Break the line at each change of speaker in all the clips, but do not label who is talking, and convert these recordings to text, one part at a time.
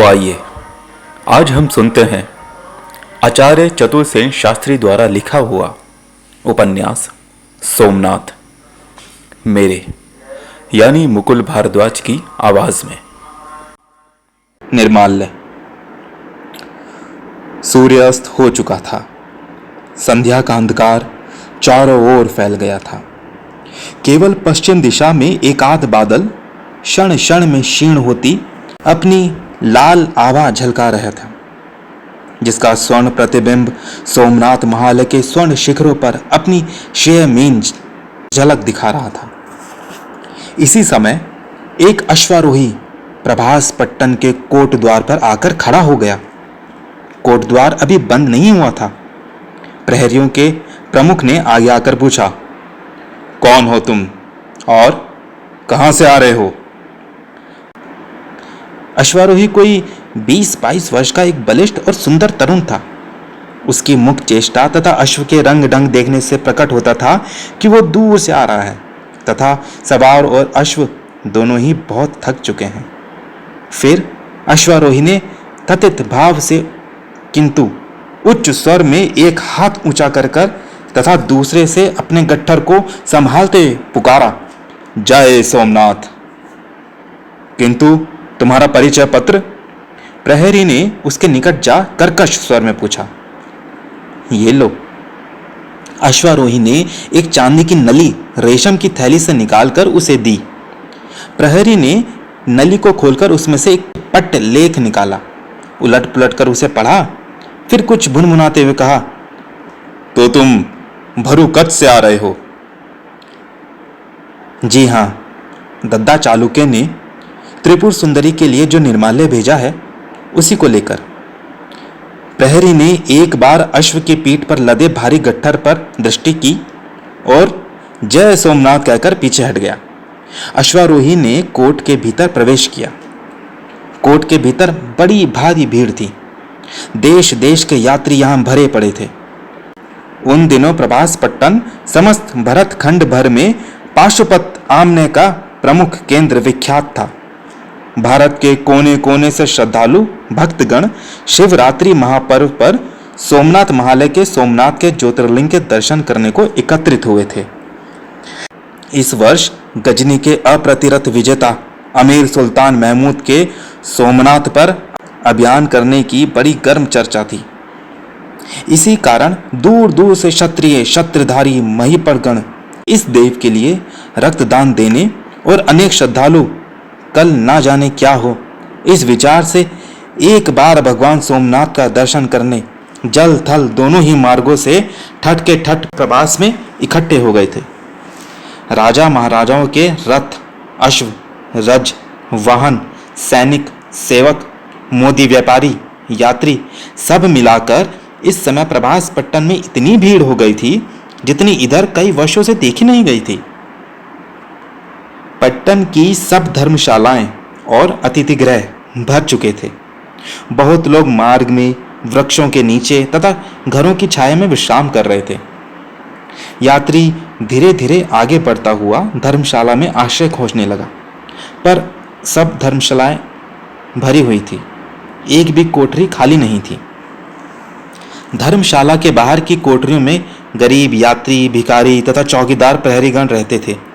तो आइए आज हम सुनते हैं आचार्य चतुर्सेन शास्त्री द्वारा लिखा हुआ उपन्यास सोमनाथ मेरे यानी मुकुल भारद्वाज की आवाज में। निर्माल्य। सूर्यास्त हो चुका था। संध्या का अंधकार चारों ओर फैल गया था। केवल पश्चिम दिशा में एकाध बादल क्षण क्षण में क्षीण होती अपनी लाल आभा झलका रहा था, जिसका स्वर्ण प्रतिबिंब सोमनाथ महालय के स्वर्ण शिखरों पर अपनी श्रेयमीन झलक दिखा रहा था। इसी समय एक अश्वारोही प्रभास पट्टन के कोट द्वार पर आकर खड़ा हो गया। कोट द्वार अभी बंद नहीं हुआ था। प्रहरियों के प्रमुख ने आगे आकर पूछा, कौन हो तुम और कहां से आ रहे हो? अश्वारोही कोई 20-22 वर्ष का एक बलिष्ठ और सुंदर तरुण था। उसकी मुख चेष्टा तथा अश्व के रंग ढंग देखने से प्रकट होता था कि वो दूर से आ रहा है तथा सवार और अश्व दोनों ही बहुत थक चुके हैं। फिर अश्वारोही ने तथित भाव से किंतु उच्च स्वर में एक हाथ ऊंचा कर तथा दूसरे से अपने गट्ठर को संभालते पुकारा, जय सोमनाथ। किंतु तुम्हारा परिचय पत्र? प्रहरी ने उसके निकट जा कर्कश स्वर में पूछा। ये लो। अश्वारोही ने एक चांदी की नली रेशम की थैली से निकालकर उसे दी। प्रहरी ने नली को खोलकर उसमें से एक पट्ट लेख निकाला, उलट पुलट कर उसे पढ़ा, फिर कुछ भुनभुनाते हुए कहा, तो तुम भरुकच से आ रहे हो? जी हां, दद्दा चालुक्य ने त्रिपुर सुंदरी के लिए जो निर्माल्य भेजा है उसी को लेकर। प्रहरी ने एक बार अश्व की पीठ पर लदे भारी गट्ठर पर दृष्टि की और जय सोमनाथ कहकर पीछे हट गया। अश्वारोही ने कोट के भीतर प्रवेश किया। कोट के भीतर बड़ी भारी भीड़ थी। देश देश के यात्री यहां भरे पड़े थे। उन दिनों प्रभास पट्टन समस्त भरत खंड भर में पाशुपत आमने का प्रमुख केंद्र विख्यात था। भारत के कोने कोने से श्रद्धालु भक्तगण शिवरात्रि महापर्व पर सोमनाथ महालय के सोमनाथ के ज्योतिर्लिंग के दर्शन करने को एकत्रित हुए थे। इस वर्ष गजनी के अप्रतिरत विजेता अमीर सुल्तान महमूद के सोमनाथ पर अभियान करने की बड़ी गर्म चर्चा थी। इसी कारण दूर दूर से क्षत्रिय शस्त्रधारी महिपरगण इस देव के लिए रक्तदान देने और अनेक श्रद्धालु कल ना जाने क्या हो, इस विचार से एक बार भगवान सोमनाथ का दर्शन करने जल थल दोनों ही मार्गों से ठट के ठट प्रवास में इकट्ठे हो गए थे। राजा महाराजाओं के रथ, अश्व, रज, वाहन, सैनिक, सेवक, मोदी व्यापारी, यात्री सब मिलाकर इस समय प्रभास पट्टन में इतनी भीड़ हो गई थी जितनी इधर कई वर्षों से देखी नहीं गई थी। पट्टन की सब धर्मशालाएं और अतिथि गृह भर चुके थे। बहुत लोग मार्ग में, वृक्षों के नीचे तथा घरों की छाया में विश्राम कर रहे थे। यात्री धीरे धीरे आगे बढ़ता हुआ धर्मशाला में आश्रय खोजने लगा, पर सब धर्मशालाएं भरी हुई थी। एक भी कोठरी खाली नहीं थी। धर्मशाला के बाहर की कोठरियों में गरीब यात्री, भिखारी तथा चौकीदार प्रहरीगण रहते थे।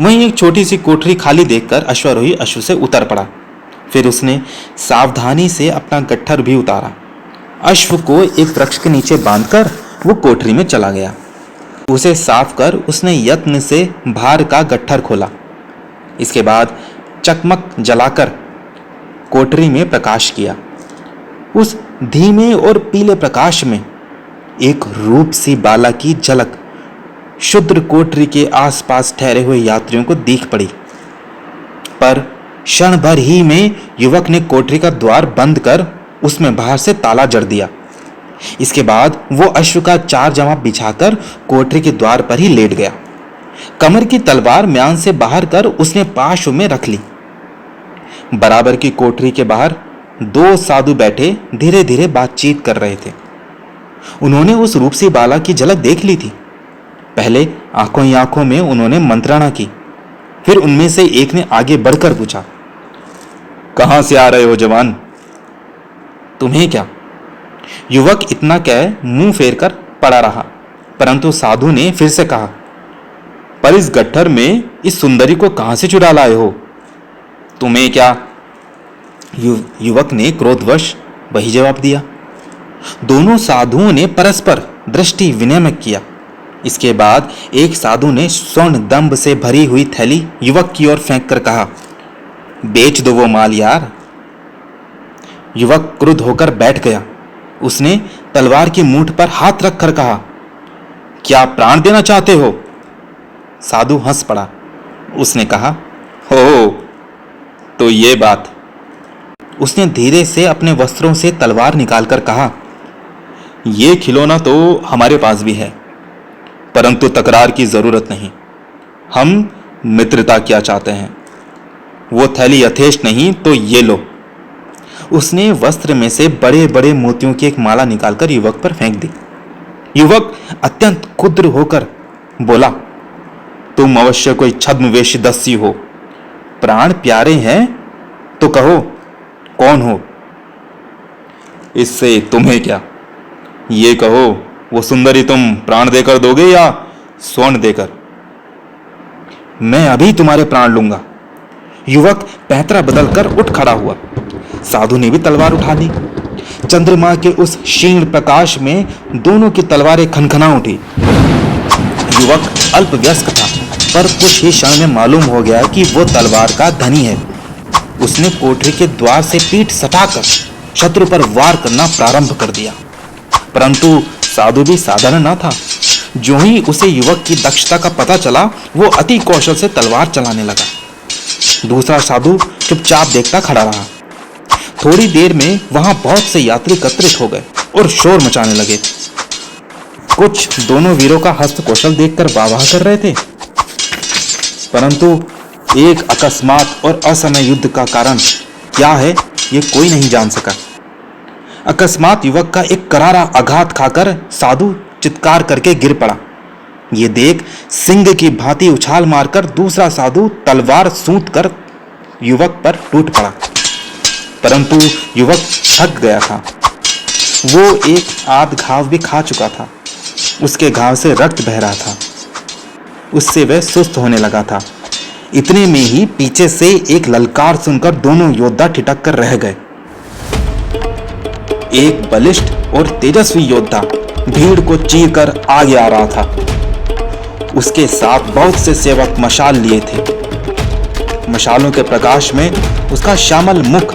वहीं एक छोटी सी कोठरी खाली देखकर अश्वारोही अश्व से उतर पड़ा। फिर उसने सावधानी से अपना गट्ठर भी उतारा। अश्व को एक वृक्ष के नीचे बांधकर वो कोठरी में चला गया। उसे साफ कर उसने यत्न से भार का गट्ठर खोला। इसके बाद चकमक जलाकर कोठरी में प्रकाश किया। उस धीमे और पीले प्रकाश में एक रूप सी बाला की झलक शुद्र कोठरी के आसपास ठहरे हुए यात्रियों को दिख पड़ी। पर क्षण भर ही में युवक ने कोठरी का द्वार बंद कर उसमें बाहर से ताला जड़ दिया। इसके बाद वो अश्व का चार जमा बिछाकर कोठरी के द्वार पर ही लेट गया। कमर की तलवार म्यान से बाहर कर उसने पार्श्व में रख ली। बराबर की कोठरी के बाहर दो साधु बैठे धीरे धीरे बातचीत कर रहे थे। उन्होंने उस रूपसी बाला की झलक देख ली थी। पहले आंखों ही आंखों में उन्होंने मंत्रणा की। फिर उनमें से एक ने आगे बढ़कर पूछा, कहां से आ रहे हो जवान? तुम्हें क्या? युवक इतना कह मुंह फेर कर पड़ा रहा, परंतु साधु ने फिर से कहा, पर इस गट्ठर में इस सुंदरी को कहां से चुरा लाए हो? तुम्हें क्या? युवक ने क्रोधवश वही जवाब दिया। दोनों साधुओं ने परस्पर दृष्टि विनिमय किया। इसके बाद एक साधु ने स्वर्ण दंभ से भरी हुई थैली युवक की ओर फेंक कर कहा, बेच दो वो माल यार। युवक क्रुद्ध होकर बैठ गया। उसने तलवार की मूठ पर हाथ रखकर कहा, क्या प्राण देना चाहते हो? साधु हंस पड़ा। उसने कहा, हो तो ये बात। उसने धीरे से अपने वस्त्रों से तलवार निकालकर कहा, ये खिलौना तो हमारे पास भी है, परंतु तकरार की जरूरत नहीं। हम मित्रता क्या चाहते हैं। वो थैली यथेष्ट नहीं तो ये लो। उसने वस्त्र में से बड़े बड़े मोतियों की एक माला निकालकर युवक पर फेंक दी। युवक अत्यंत क्षुद्र होकर बोला, तुम अवश्य कोई छद्मवेशी दस्यु हो। प्राण प्यारे हैं तो कहो कौन हो? इससे तुम्हें क्या? ये कहो, वो सुंदरी तुम प्राण देकर दोगे या स्वर्ण देकर? मैं अभी तुम्हारे प्राण लूंगा। युवक पैंतरा बदलकर उठ खड़ा हुआ। साधु ने भी तलवार उठा ली। चंद्रमा के उस क्षीण प्रकाश में दोनों की तलवारें खनखना उठी। युवक अल्पवयस्क था, पर कुछ ही क्षण में मालूम हो गया कि वो तलवार का धनी है। उसने कोठरी के द्वार से पीठ सटाकर शत्रु पर वार करना प्रारंभ कर दिया, परंतु साधु भी साधारण न था। जो ही उसे युवक की दक्षता का पता चला, वो अति कौशल से तलवार चलाने लगा। दूसरा साधु चुपचाप देखता खड़ा रहा। थोड़ी देर में वहां बहुत से यात्री एकत्रित हो गए और शोर मचाने लगे। कुछ दोनों वीरों का हस्त कौशल देखकर वाह कर रहे थे, परंतु एक अकस्मात और असमय युद्ध का कारण क्या है ये कोई नहीं जान सका। अकस्मात युवक का एक करारा आघात खाकर साधु चित्कार करके गिर पड़ा। ये देख सिंह की भांति उछाल मारकर दूसरा साधु तलवार सूंघ कर युवक पर टूट पड़ा, परंतु युवक थक गया था। वो एक आध घाव भी खा चुका था। उसके घाव से रक्त बह रहा था। उससे वह सुस्त होने लगा था। इतने में ही पीछे से एक ललकार सुनकर दोनों योद्धा ठिठक कर रह गए। एक बलिष्ठ और तेजस्वी योद्धा भीड़ को चीरकर आगे आ रहा था। उसके साथ बहुत से सेवक मशाल लिए थे। मशालों के प्रकाश में उसका श्यामल मुख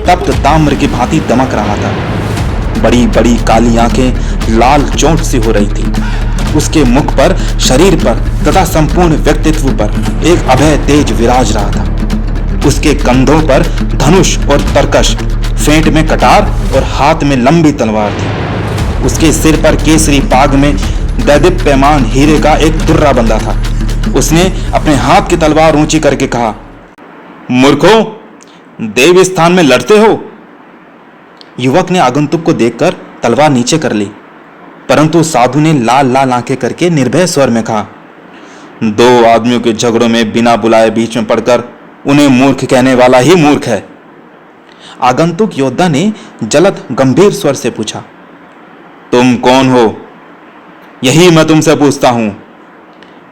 तप्त ताम्र की भांति दमक रहा था। बड़ी बड़ी काली आंखें लाल चोट सी हो रही थी। उसके मुख पर, शरीर पर तथा संपूर्ण व्यक्तित्व पर एक अभय तेज विराज रहा था। उसके कंधों पर धनुष और तरकश, फेंट में कटार और हाथ में लंबी तलवार थी। उसके सिर पर केसरी पाग में दैदीप्यमान हीरे का एक तुर्रा बंधा था। उसने अपने हाथ की तलवार ऊंची करके कहा, मूर्खों, देव स्थान में लड़ते हो? युवक ने आगंतुक को देखकर तलवार नीचे कर ली, परंतु साधु ने लाल लाल आंखें करके निर्भय स्वर में कहा, दो आदमियों के झगड़ों में बिना बुलाए बीच में पड़कर उन्हें मूर्ख कहने वाला ही मूर्ख है। आगंतुक योद्धा ने जलद गंभीर स्वर से पूछा, तुम कौन हो? यही मैं तुमसे पूछता हूं।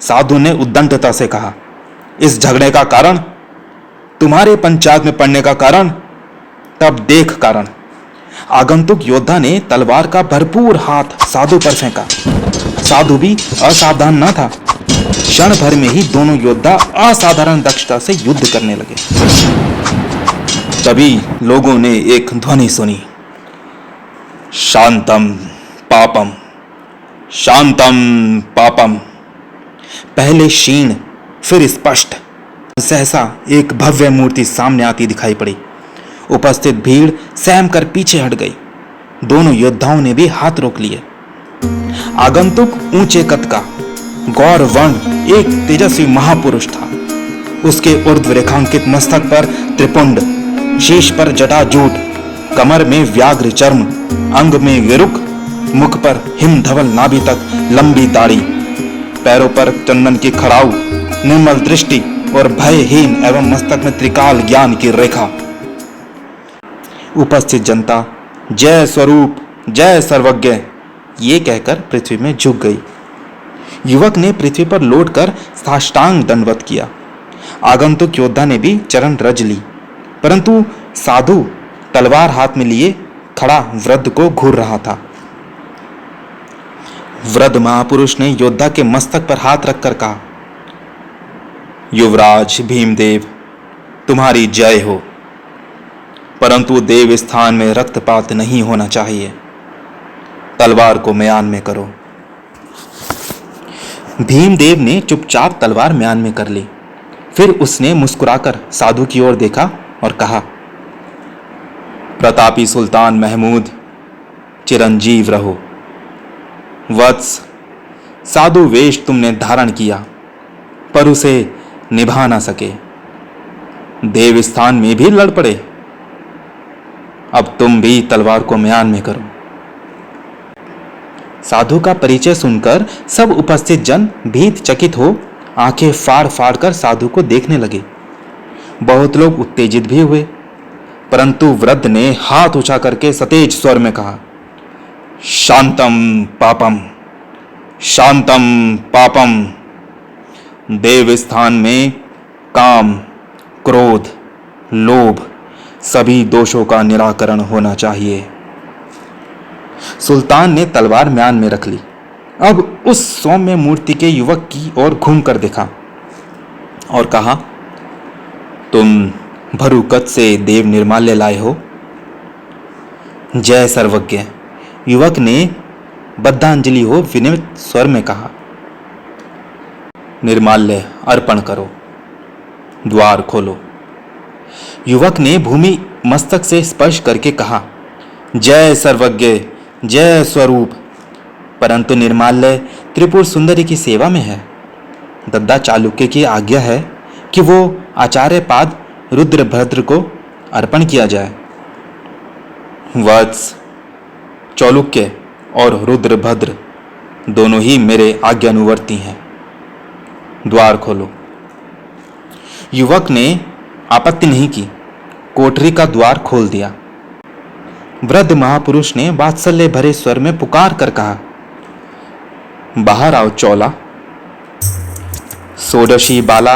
साधु ने उद्दंडता से कहा, इस झगड़े का कारण? तुम्हारे पंचायत में पड़ने का कारण? तब देख कारण। आगंतुक योद्धा ने तलवार का भरपूर हाथ साधु पर फेंका। साधु भी असावधान न था। क्षण भर में ही दोनों योद्धा असाधारण दक्षता से युद्ध करने लगे। तभी लोगों ने एक ध्वनि सुनी, शांतम पापम, शांतम पापम। पहले क्षीण फिर स्पष्ट सहसा एक भव्य मूर्ति सामने आती दिखाई पड़ी। उपस्थित भीड़ सहम कर पीछे हट गई। दोनों योद्धाओं ने भी हाथ रोक लिए। आगंतुक ऊंचे कद का गौर वर्ण एक तेजस्वी महापुरुष था। उसके ऊर्ध्व रेखांकित मस्तक पर त्रिपुंड, शीश पर जटाजूट, कमर में व्याघ्र चर्म, अंग में गिरुक, मुख पर हिमधवल नाभि तक लंबी दाढ़ी, पैरों पर चंदन की खड़ाऊ, निर्मल दृष्टि और भयहीन एवं मस्तक में त्रिकाल ज्ञान की रेखा। उपस्थित जनता जय स्वरूप, जय सर्वज्ञ, ये कहकर पृथ्वी में झुक गई। युवक ने पृथ्वी पर लौटकर साष्टांग दंडवत किया। आगंतुक योद्धा ने भी चरण रज ली, परंतु साधु तलवार हाथ में लिए खड़ा वृद्ध को घूर रहा था। वृद्ध महापुरुष ने योद्धा के मस्तक पर हाथ रखकर कहा, युवराज भीमदेव, तुम्हारी जय हो, परंतु देव स्थान में रक्तपात नहीं होना चाहिए। तलवार को म्यान में करो। भीमदेव ने चुपचाप तलवार म्यान में कर ली। फिर उसने मुस्कुराकर साधु की ओर देखा और कहा, प्रतापी सुल्तान महमूद, चिरंजीव रहो। वत्स, साधु वेश तुमने धारण किया, पर उसे निभा ना सके। देव स्थान में भी लड़ पड़े। अब तुम भी तलवार को म्यान में करो। साधु का परिचय सुनकर सब उपस्थित जन भीत चकित हो आंखें फाड़ फाड़ कर साधु को देखने लगे। बहुत लोग उत्तेजित भी हुए, परंतु वृद्ध ने हाथ ऊंचा करके सतेज स्वर में कहा, शांतम पापम, शांतम पापम। देव स्थान में काम, क्रोध, लोभ सभी दोषों का निराकरण होना चाहिए। सुल्तान ने तलवार म्यान में रख ली। अब उस सौम्य मूर्ति के युवक की ओर घूमकर देखा और कहा, तुम भरुकत से देव निर्माल्य लाए हो। जय सर्वज्ञ, युवक ने बद्धांजलि हो विनम्र स्वर में कहा। निर्माल्य अर्पण करो, द्वार खोलो। युवक ने भूमि मस्तक से स्पर्श करके कहा, जय सर्वज्ञ, जय स्वरूप, परंतु निर्माल्य त्रिपुर सुंदरी की सेवा में है। दद्दा चालुक्य की आज्ञा है कि वो आचार्य पाद रुद्रभद्र को अर्पण किया जाए। वत्स, चालुक्य और रुद्रभद्र दोनों ही मेरे आज्ञानुवर्ती हैं। द्वार खोलो। युवक ने आपत्ति नहीं की, कोठरी का द्वार खोल दिया। वृद्ध महापुरुष ने वात्सल्य भरे स्वर में पुकार कर कहा, बाहर आओ चौला। षोडशी बाला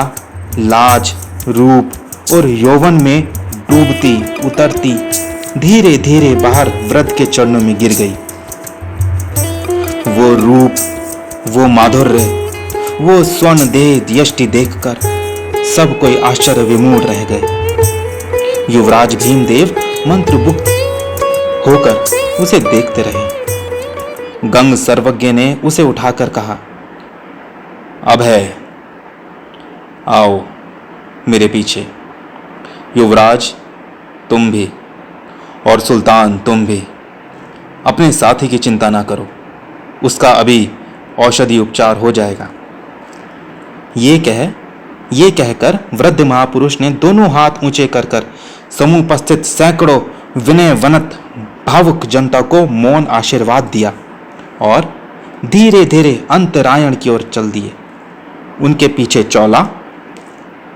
लाज, रूप और यौवन में डूबती उतरती धीरे धीरे बाहर वृद्ध के चरणों में गिर गई। वो रूप, वो माधुर्य, वो स्वर्ण देह यष्टि देखकर सब कोई आश्चर्य विमूढ़ रह गए। युवराज भीमदेव मंत्रमुग्ध होकर उसे देखते रहे। गंग सर्वज्ञ ने उसे उठाकर कहा, अब है, आओ मेरे पीछे। युवराज तुम भी और सुल्तान तुम भी अपने साथी की चिंता ना करो, उसका अभी औषधि उपचार हो जाएगा। ये कहकर वृद्ध महापुरुष ने दोनों हाथ ऊंचे कर समूह उपस्थित सैकड़ों विनयवनत भावुक जनता को मौन आशीर्वाद दिया और धीरे धीरे अंतरायण की ओर चल दिए। उनके पीछे चौला,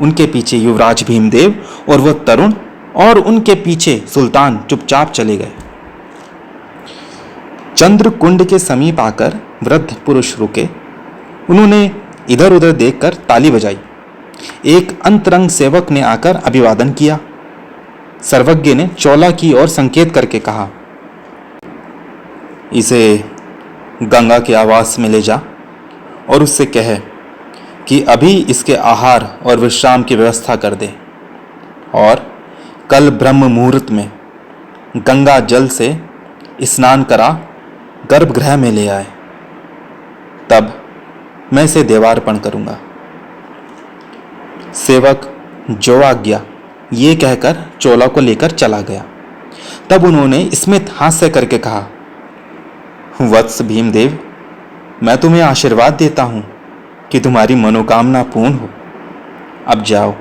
उनके पीछे युवराज भीमदेव और वो तरुण, और उनके पीछे सुल्तान चुपचाप चले गए। चंद्रकुंड के समीप आकर वृद्ध पुरुष रुके। उन्होंने इधर उधर देखकर ताली बजाई। एक अंतरंग सेवक ने आकर अभिवादन किया। सर्वज्ञ ने चौला की ओर संकेत करके कहा, इसे गंगा के आवास में ले जा और उससे कहे कि अभी इसके आहार और विश्राम की व्यवस्था कर दे, और कल ब्रह्म मुहूर्त में गंगा जल से स्नान करा गर्भगृह में ले आए, तब मैं इसे देवार्पण करूंगा। सेवक जो आज्ञा, ये कहकर चोला को लेकर चला गया। तब उन्होंने स्मित हास्य करके कहा, वत्स भीमदेव, मैं तुम्हें आशीर्वाद देता हूं कि तुम्हारी मनोकामना पूर्ण हो। अब जाओ,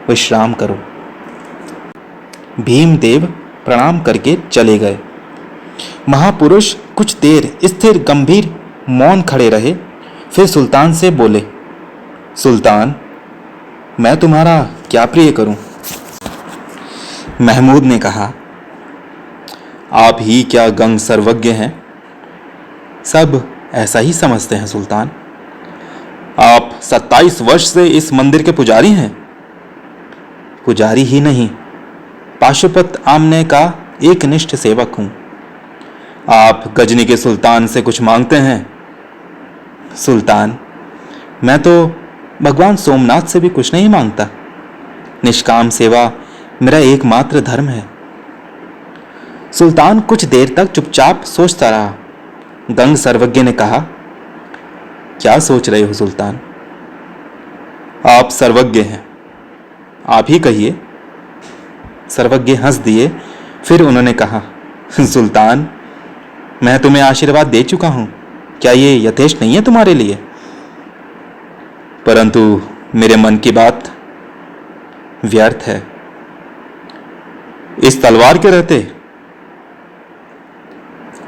विश्राम करो। भीमदेव प्रणाम करके चले गए। महापुरुष कुछ देर स्थिर गंभीर मौन खड़े रहे, फिर सुल्तान से बोले, सुल्तान, मैं तुम्हारा क्या प्रिय करूं? महमूद ने कहा, आप ही क्या गंग सर्वज्ञ हैं? सब ऐसा ही समझते हैं सुल्तान। आप 27 वर्ष से इस मंदिर के पुजारी हैं। पुजारी ही नहीं, पाशुपत आमने का एक निष्ठ सेवक हूं। आप गजनी के सुल्तान से कुछ मांगते हैं। सुल्तान, मैं तो भगवान सोमनाथ से भी कुछ नहीं मांगता। निष्काम सेवा मेरा एकमात्र धर्म है। सुल्तान कुछ देर तक चुपचाप सोचता रहा। गंग सर्वज्ञ ने कहा, क्या सोच रहे हो सुल्तान? आप सर्वज्ञ हैं, आप ही कहिए। सर्वज्ञ हंस दिए। फिर उन्होंने कहा, सुल्तान, मैं तुम्हें आशीर्वाद दे चुका हूं, क्या ये यथेष्ट नहीं है तुम्हारे लिए? परंतु मेरे मन की बात व्यर्थ है। इस तलवार के रहते।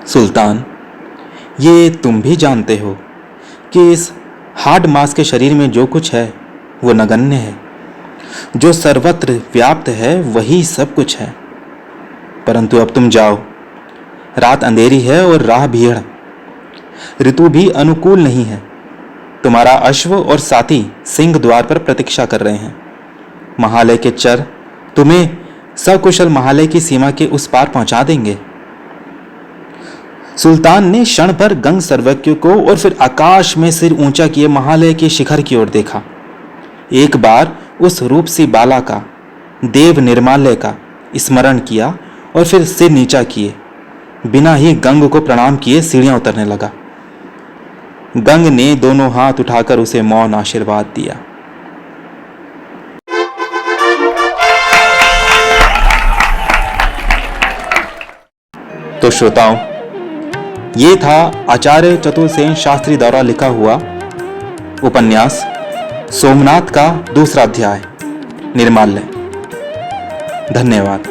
सुल्तान, ये तुम भी जानते हो कि इस हाड मांस के शरीर में जो कुछ है वो नगण्य है। जो सर्वत्र व्याप्त है वही सब कुछ है। परंतु अब तुम जाओ, रात अंधेरी है और राह भीड़, ऋतु भी अनुकूल नहीं है। तुम्हारा अश्व और साथी सिंह द्वार पर प्रतीक्षा कर रहे हैं। महालय के चर तुम्हें सकुशल महालय की सीमा के उस पार पहुंचा देंगे। सुल्तान ने क्षण भर गंग सर्वज्ञ को और फिर आकाश में सिर ऊंचा किए महालय के शिखर की ओर देखा। एक बार उस रूप सी बाला का, देव निर्माल्य का स्मरण किया और फिर सिर नीचा किए बिना ही गंग को प्रणाम किए सीढ़ियां उतरने लगा। गंग ने दोनों हाथ उठाकर उसे मौन आशीर्वाद दिया। तो श्रोताओं, ये था आचार्य चतुर्सेन शास्त्री द्वारा लिखा हुआ उपन्यास सोमनाथ का दूसरा अध्याय, निर्माल्य। धन्यवाद।